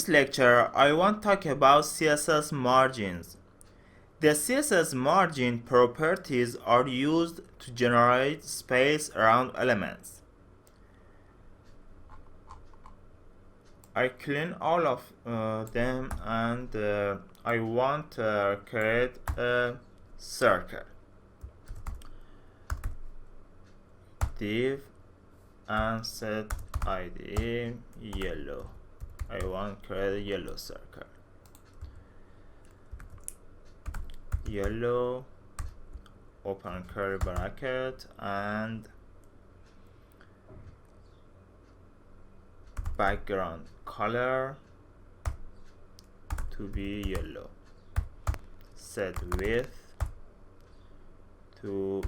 this lecture, I want to talk about CSS margins. The CSS margin properties are used to generate space around elements. I clean all of them and I want to create a circle. Div and set ID yellow. I want to create a yellow circle. Yellow, open curly bracket, and background color to be yellow. Set width to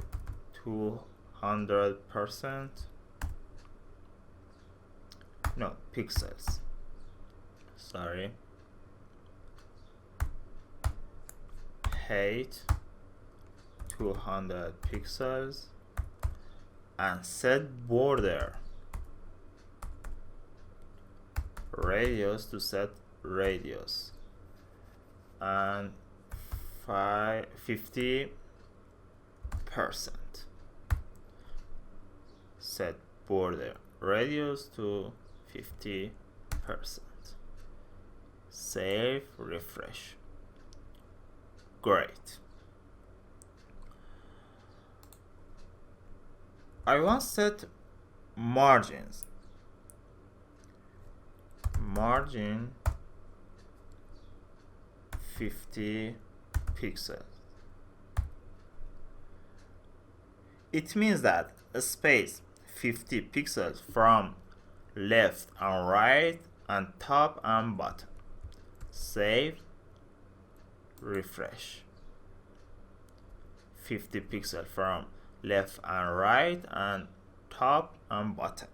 200%. No, pixels. Sorry. Height 200 pixels and set border radius to set radius and 50%. Set border radius to 50%. Save, refresh. Great. I want to set margins. Margin 50 pixels. It means that a space 50 pixels from left and right and top and bottom. Save, refresh. 50 pixels from left and right and top and bottom.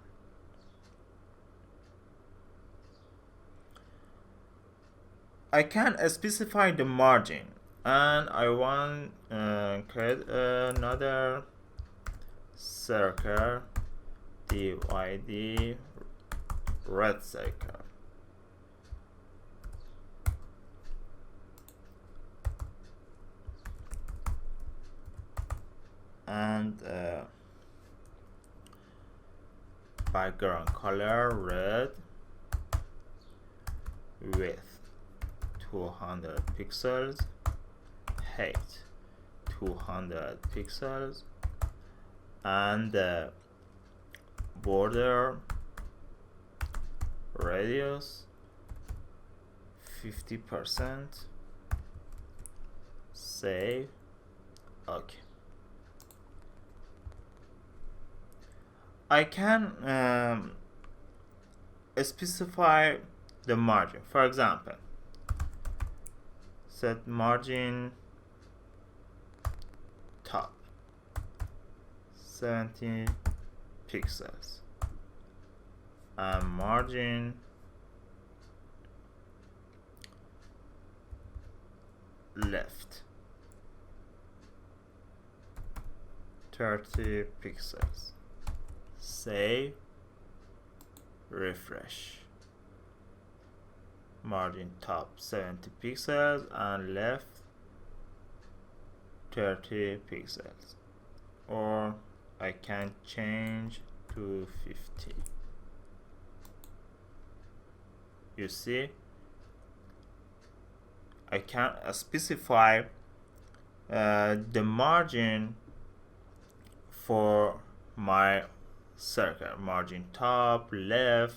I can specify the margin and I want to create another circle, div red circle. And background color red, width 200 pixels, height 200 pixels, and border radius 50%. Save. Okay. I can specify the margin. For example, set margin top 70 pixels and margin left 30 pixels. Save, refresh. Margin top 70 pixels and left 30 pixels, or I can change to 50. You see, I can specify the margin for my circle. Margin top, left,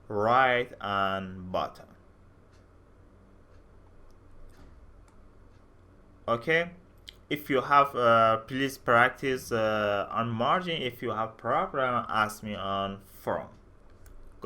right, and bottom. Okay, if you have please practice on margin. If you have problem, ask me on forum.